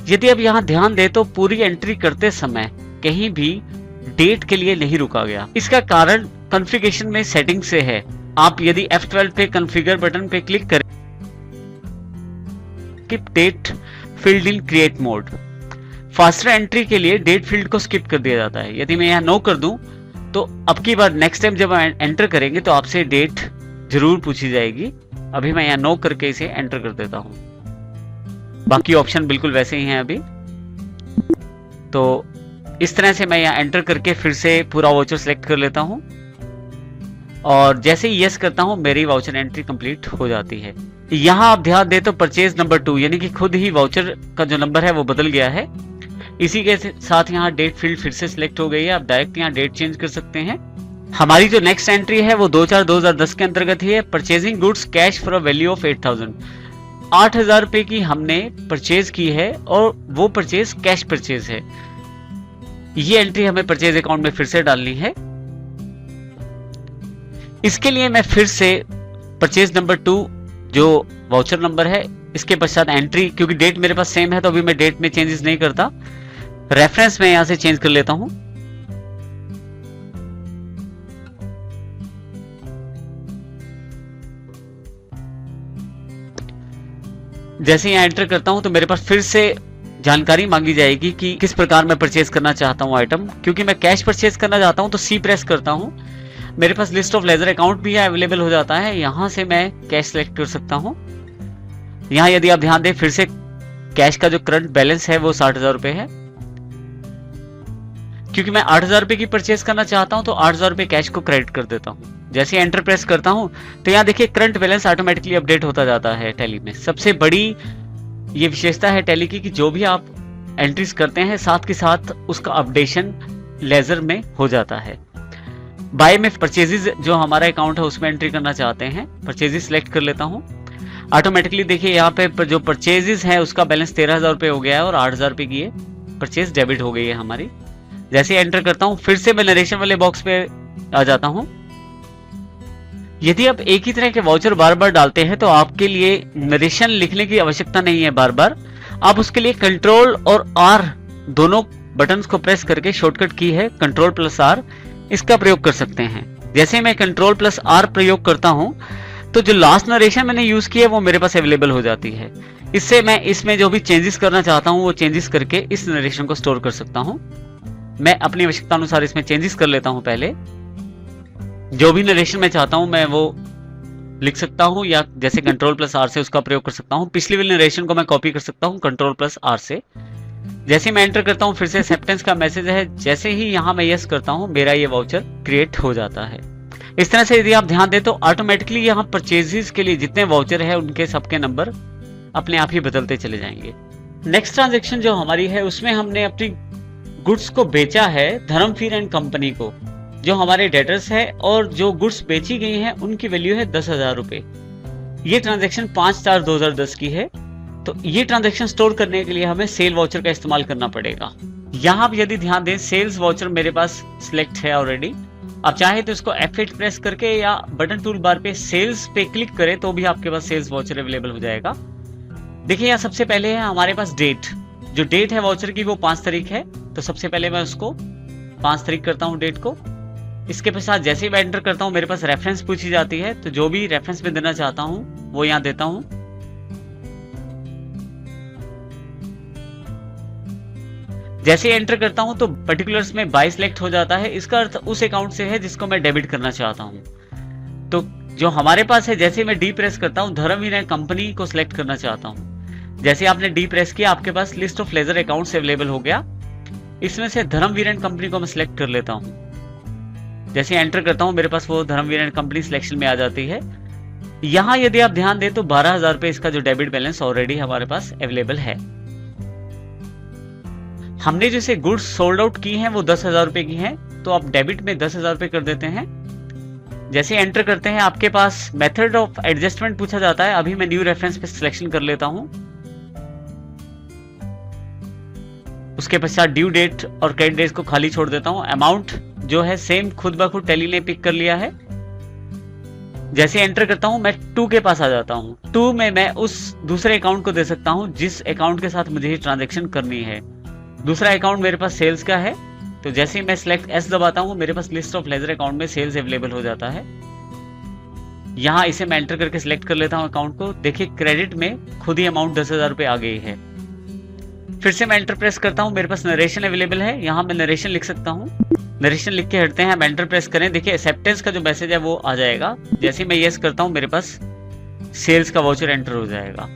यदि आप यहाँ ध्यान दें तो पूरी एंट्री करते समय कहीं भी डेट के लिए नहीं रुका गया। इसका कारण कॉन्फ़िगरेशन में सेटिंग से है। आप यदि F12 पे कॉन्फ़िगर बटन पे क्लिक करें, skip date field in create mode, faster entry के लिए डेट फील्ड को स्किप कर दिया जाता है। यदि मैं यहाँ नो कर दूं तो अब की बार नेक्स्ट टाइम जब एंटर करेंगे तो आपसे डेट जरूर पूछी जाएगी। अभी मैं यहाँ नो करके इसे एंटर कर देता हूँ। बाकी ऑप्शन बिल्कुल वैसे ही हैं अभी। तो इस तरह से मैं यहाँ एंटर करके फिर से पूरा वाउचर सेलेक्ट कर लेता हूँ और जैसे ही यस करता हूँ मेरी वाउचर एंट्री कंप्लीट हो जाती है। यहाँ आप ध्यान दें तो परचेज नंबर 2 यानी कि खुद ही वाउचर का जो नंबर है वो बदल गया है। इसी के साथ यहाँ डेट फील्ड फिर से सिलेक्ट हो गई है। आप डायरेक्ट यहाँ डेट चेंज कर सकते हैं। हमारी जो नेक्स्ट एंट्री है वो 2/4/2010 के अंतर्गत ही है। Purchasing goods cash for a value of 8,000, 8,000 रुपए की हमने परचेज की है और वो परचेज कैश परचेज है। ये एंट्री हमें परचेज अकाउंट में फिर से डालनी है। इसके लिए मैं फिर से परचेज नंबर 2 जो वाउचर नंबर है इसके पश्चात एंट्री, क्योंकि डेट मेरे पास सेम है तो अभी मैं डेट में चेंजेस नहीं करता, रेफरेंस में यहां से चेंज कर लेता हूं। जैसे यहां एंटर करता हूं तो मेरे पास फिर से जानकारी मांगी जाएगी कि किस प्रकार मैं परचेज करना चाहता हूं आइटम। क्योंकि मैं कैश परचेज करना चाहता हूं तो सी प्रेस करता हूं। मेरे पास लिस्ट ऑफ लेजर अकाउंट भी अवेलेबल हो जाता है। यहां से मैं कैश सेलेक्ट कर सकता हूं। यहां यदि आप ध्यान दें फिर से कैश का जो करंट बैलेंस है वो 60,000 रुपए है। क्योंकि मैं 8,000 रुपए की परचेज करना चाहता हूं तो 8,000 रुपए कैश को क्रेडिट कर देता हूं। जैसे एंटर प्रेस करता हूं तो यहाँ देखिए करंट बैलेंस ऑटोमेटिकली अपडेट होता जाता है टैली में। सबसे बड़ी ये विशेषता है टैली की कि जो भी आप एंट्रीज करते हैं साथ के साथ उसका अपडेशन लेजर में हो जाता है। बाय में परचेजेस जो हमारा अकाउंट है उसमें एंट्री करना चाहते हैं, परचेजेस सिलेक्ट कर लेता हूं। ऑटोमेटिकली देखिए यहाँ पे जो परचेजेस है उसका बैलेंस 13,000 रुपए हो गया है और 8,000 रुपए की परचेज डेबिट हो गई है हमारी। जैसे एंटर करता हूं फिर से मैं नरेशन वाले बॉक्स पे आ जाता हूं। यदि आप एक ही तरह के वाउचर बार बार डालते हैं तो आपके लिए नरेशन लिखने की आवश्यकता नहीं है बार बार। आप उसके लिए कंट्रोल और आर दोनों बटन्स को प्रेस करके शॉर्टकट की है कंट्रोल+R, इसका प्रयोग कर सकते हैं। जैसे मैं कंट्रोल+R प्रयोग करता हूं तो जो लास्ट नरेशन मैंने यूज की है वो मेरे पास अवेलेबल हो जाती है। इससे मैं इसमें जो भी चेंजेस करना चाहता हूं वो चेंजेस करके इस नरेशन को स्टोर कर सकता हूं। मैं अपनी आवश्यकता अनुसार इसमें चेंजेस कर लेता हूं। पहले जो भी नरेशन मैं चाहता हूं मैं वो लिख सकता हूं या जैसे कंट्रोल+R से उसका प्रयोग कर सकता हूं। पिछली वाली नरेशन को मैं कॉपी कर सकता हूं कंट्रोल+R से। जैसे मैं एंटर करता हूं फिर से एक्सेप्टेंस का मैसेज है। जैसे ही यहां मैं यस करता हूं मेरा ये वाउचर क्रिएट हो जाता है। इस तरह से यदि आप ध्यान दें तो ऑटोमेटिकली यहाँ परचेजेस के लिए जितने वाउचर है उनके सबके नंबर अपने आप ही बदलते चले जाएंगे। नेक्स्ट ट्रांजैक्शन जो हमारी है उसमें हमने अपनी गुड्स को बेचा है धर्मवीर एंड कंपनी को, जो हमारे डेटर्स है और जो गुड्स बेची गई हैं उनकी वैल्यू है 10,000 रुपए। ये ट्रांजैक्शन 5/4/2010 की है। तो ये ट्रांजैक्शन स्टोर करने के लिए हमें सेल वाउचर का इस्तेमाल करना पड़ेगा। यहाँ आप यदि ध्यान दें सेल्स वाउचर मेरे पास सिलेक्ट है ऑलरेडी। आप चाहे तो इसको F8 प्रेस करके या बटन टूल बार पे सेल्स पे क्लिक करें तो भी आपके पास सेल्स वाउचर अवेलेबल हो जाएगा। देखिए यहाँ सबसे पहले है हमारे पास डेट। जो डेट है वाउचर की वो 5 तारीख है। तो सबसे पहले मैं उसको 5 तारीख करता हूँ डेट को। इसके पश्चात जैसे ही मैं एंटर करता हूँ मेरे पास रेफरेंस पूछी जाती है। तो जो भी रेफरेंस में देना चाहता हूँ वो यहाँ देता हूँ। जैसे एंटर करता हूं तो पर्टिकुलर्स में बाय सिलेक्ट हो जाता है। इसका अर्थ उस अकाउंट से है जिसको मैं डेबिट करना चाहता हूं। तो जो हमारे पास है जैसे मैं डी प्रेस करता हूं धर्मवीर एंड कंपनी को सिलेक्ट करना चाहता हूं। जैसे आपने डी प्रेस किया आपके पास list of ledger accounts available हो गया। इसमें से धर्मवीर एंड कंपनी को मैं सिलेक्ट कर लेता हूं। जैसे एंटर करता हूं मेरे पास वो धर्मवीर एंड कंपनी सिलेक्शन में आ जाती है। यहां यदि आप ध्यान दें तो 12,000 रुपए इसका जो डेबिट बैलेंस ऑलरेडी हमारे पास अवेलेबल है। हमने जैसे गुड्स सोल्ड आउट की हैं वो 10,000 रुपए की हैं। तो आप डेबिट में 10,000 रुपए कर देते हैं। जैसे एंटर करते हैं आपके पास मेथड ऑफ एडजस्टमेंट पूछा जाता है। अभी मैं न्यू रेफरेंस पे सिलेक्शन कर लेता हूं। उसके पश्चात ड्यू डेट और क्रेडिट डेट को खाली छोड़ देता हूं। अमाउंट जो है सेम खुद ब खुद टैली ने पिक कर लिया है। जैसे एंटर करता हूं मैं 2 के पास आ जाता हूं। 2 में मैं उस दूसरे अकाउंट को दे सकता हूं जिस अकाउंट के साथ मुझे ट्रांजेक्शन करनी है। दूसरा अकाउंट मेरे पास सेल्स का है, तो जैसे ही मैं सिलेक्ट एस दबाता हूं मेरे पास लिस्ट ऑफ लेजर अकाउंट में सेल्स अवेलेबल हो जाता है। यहाँ इसे मैं एंटर करके सिलेक्ट कर लेता हूँ अकाउंट को। देखिए क्रेडिट में खुद ही अमाउंट 10,000 रुपये आ गई है। फिर से मैं एंटर प्रेस करता हूँ, मेरे पास नरेशन अवेलेबल है, यहाँ मैं नरेशन लिख सकता हूँ। नरेशन लिख के हटते हैं, हम एंटर प्रेस करें, देखिए एक्सेप्टेंस का जो मैसेज है वो आ जाएगा। जैसे ही मैं यस करता हूँ मेरे पास सेल्स का वाउचर एंटर हो जाएगा।